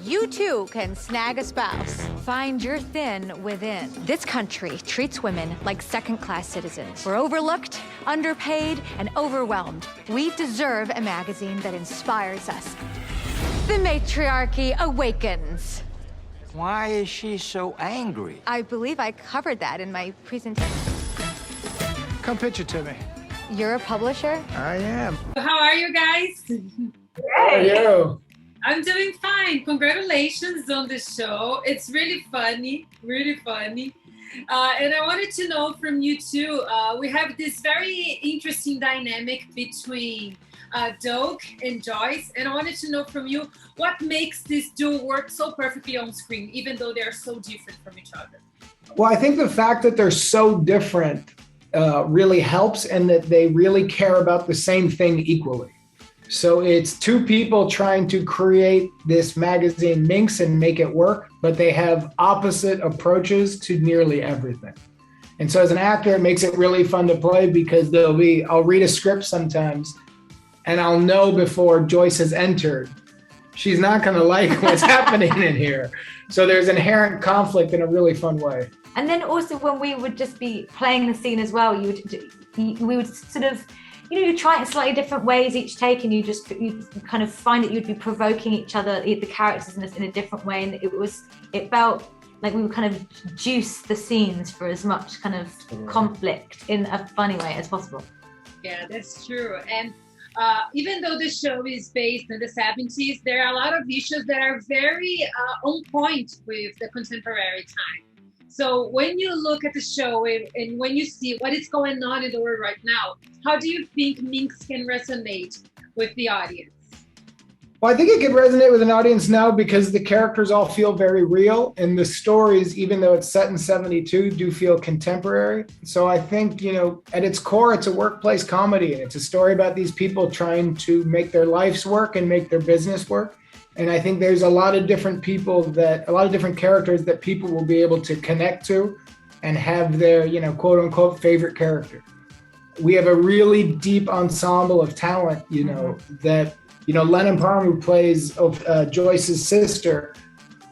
you too can snag a spouse. Find your thin within. This country treats women like second-class citizens. We're overlooked, underpaid, and overwhelmed. We deserve a magazine that inspires us. The matriarchy awakens. Why is she so angry? I believe I covered that in my presentation. Come pitch it to me. You're a publisher? I am. How are you guys? How are you? I'm doing fine. Congratulations on the show. It's really funny, really funny. And I wanted to know from you too, we have this very interesting dynamic between Doug and Joyce. And I wanted to know from you, what makes this duo work so perfectly on screen, even though they're so different from each other? Well, I think the fact that they're so different really helps, and that they really care about the same thing equally. So it's two people trying to create this magazine Minx and make it work, but they have opposite approaches to nearly everything. And so as an actor, it makes it really fun to play, because I'll read a script sometimes and I'll know before Joyce has entered, she's not going to like what's happening in here. So there's inherent conflict in a really fun way. And then also when we would just be playing the scene as well, we would sort of, you try it in slightly different ways each take, and you kind of find that you'd be provoking each other, the characters in a different way. And it felt like we would kind of juice the scenes for as much kind of conflict in a funny way as possible. Yeah, that's true. And even though the show is based in the 70s, there are a lot of issues that are very on point with the contemporary time. So when you look at the show and when you see what is going on in the world right now, how do you think Minx can resonate with the audience? Well, I think it can resonate with an audience now because the characters all feel very real, and the stories, even though it's set in 72, do feel contemporary. So I think, at its core, it's a workplace comedy, and it's a story about these people trying to make their lives work and make their business work. And I think there's a lot of different characters that people will be able to connect to and have their, quote unquote, favorite character. We have a really deep ensemble of talent, that, Lennon Parham, who plays Joyce's sister,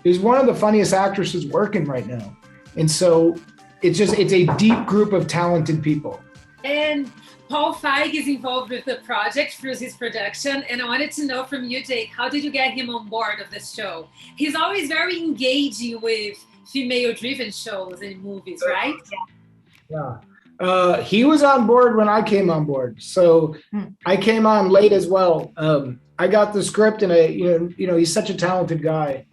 is one of the funniest actresses working right now. And so it's a deep group of talented people. And Paul Feig is involved with the project through his production, and I wanted to know from you, Jake, how did you get him on board of this show? He's always very engaging with female-driven shows and movies, right? Yeah. He was on board when I came on board, so I came on late as well. I got the script, and he's such a talented guy.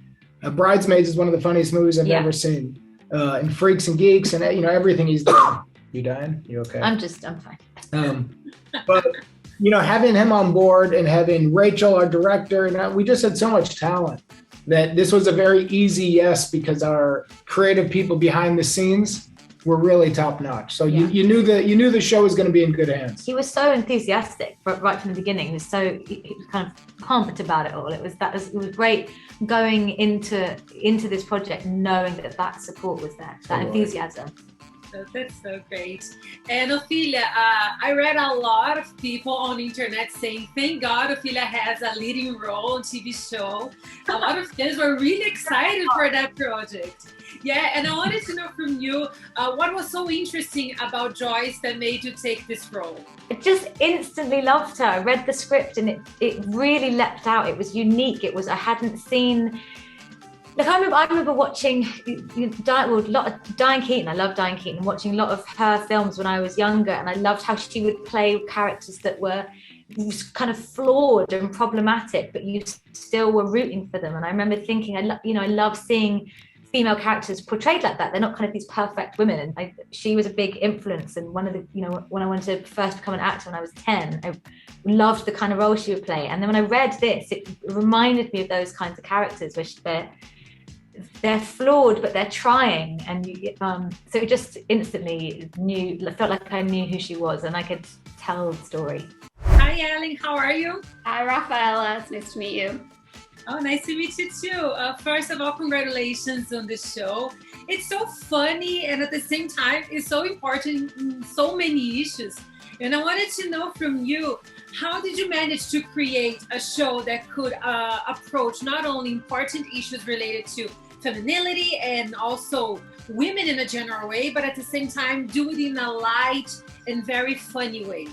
Bridesmaids is one of the funniest movies I've ever seen, and Freaks and Geeks, and everything he's done. You dying? You okay? I'm fine. But having him on board and having Rachel, our director, and we just had so much talent that this was a very easy yes, because our creative people behind the scenes were really top notch. So you knew the show was going to be in good hands. He was so enthusiastic right from the beginning. He was kind of pumped about it all. It was great going into this project knowing that support was there, that enthusiasm. That's so great. And Ophelia, I read a lot of people on the internet saying, thank God Ophelia has a leading role on TV show. A lot of fans were really excited for that project. Yeah, and I wanted to know from you, what was so interesting about Joyce that made you take this role? I just instantly loved her. I read the script and it really leapt out. It was unique. I hadn't seen... Like I remember watching Diane Keaton. I love Diane Keaton. Watching a lot of her films when I was younger, and I loved how she would play characters that were kind of flawed and problematic, but you still were rooting for them. And I remember thinking, I love seeing female characters portrayed like that. They're not kind of these perfect women. And she was a big influence. And one of the, when I wanted to first become an actor when I was 10, I loved the kind of role she would play. And then when I read this, it reminded me of those kinds of characters where they're flawed, but they're trying. And so it just instantly felt like I knew who she was and I could tell the story. Hi, Ellen. How are you? Hi, Rafaela. It's nice to meet you. Oh, nice to meet you too. First of all, congratulations on the show. It's so funny, and at the same time, it's so important in so many issues. And I wanted to know from you, how did you manage to create a show that could approach not only important issues related to femininity and also women in a general way, but at the same time do it in a light and very funny way?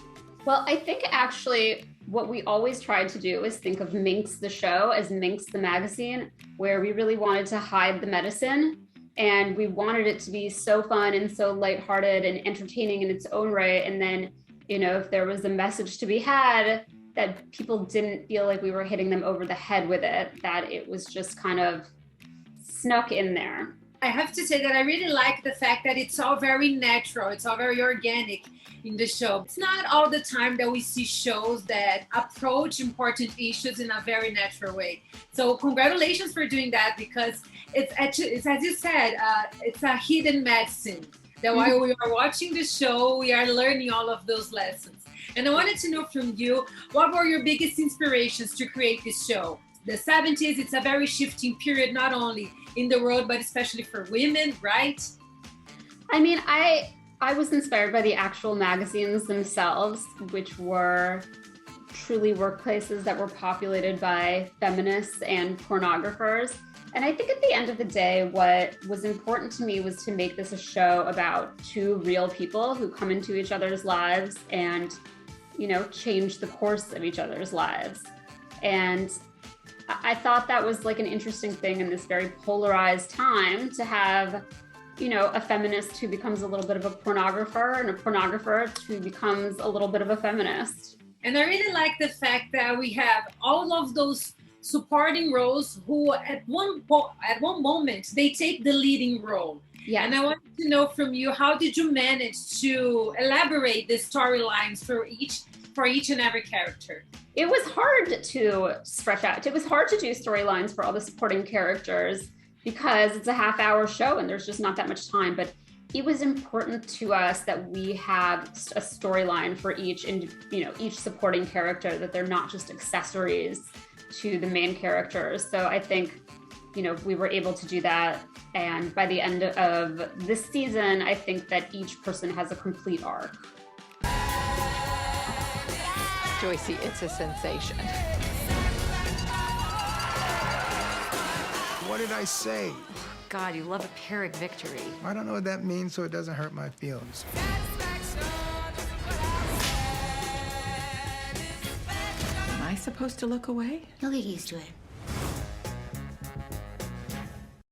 Well, I think actually what we always tried to do is think of Minx the show as Minx the magazine, where we really wanted to hide the medicine. And we wanted it to be so fun and so lighthearted and entertaining in its own right. And then, you know, if there was a message to be had, that people didn't feel like we were hitting them over the head with it, that it was just kind of snuck in there. I have to say that I really like the fact that it's all very natural. It's all very organic in the show. It's not all the time that we see shows that approach important issues in a very natural way. So congratulations for doing that, because it's as you said, it's a hidden medicine. That while we are watching the show, we are learning all of those lessons. And I wanted to know from you, what were your biggest inspirations to create this show? The 70s, it's a very shifting period, not only in the world, but especially for women, right? I mean, I was inspired by the actual magazines themselves, which were truly workplaces that were populated by feminists and pornographers. And I think at the end of the day, what was important to me was to make this a show about two real people who come into each other's lives and, you know, change the course of each other's lives. And I thought that was like an interesting thing in this very polarized time to have, you know, a feminist who becomes a little bit of a pornographer and a pornographer who becomes a little bit of a feminist. And I really like the fact that we have all of those supporting roles who at one moment they take the leading role. Yeah. And I wanted to know from you, how did you manage to elaborate the storylines for each and every character? It was hard to stretch out. It was hard to do storylines for all the supporting characters because it's a half-hour show and there's just not that much time. But it was important to us that we have a storyline for each supporting character, that they're not just accessories to the main characters. So I think, you know, we were able to do that. And by the end of this season, I think that each person has a complete arc. Joycey, it's a sensation. What did I say? God, you love a Pyrrhic victory. I don't know what that means, so it doesn't hurt my feelings. Am I supposed to look away? You'll get used to it.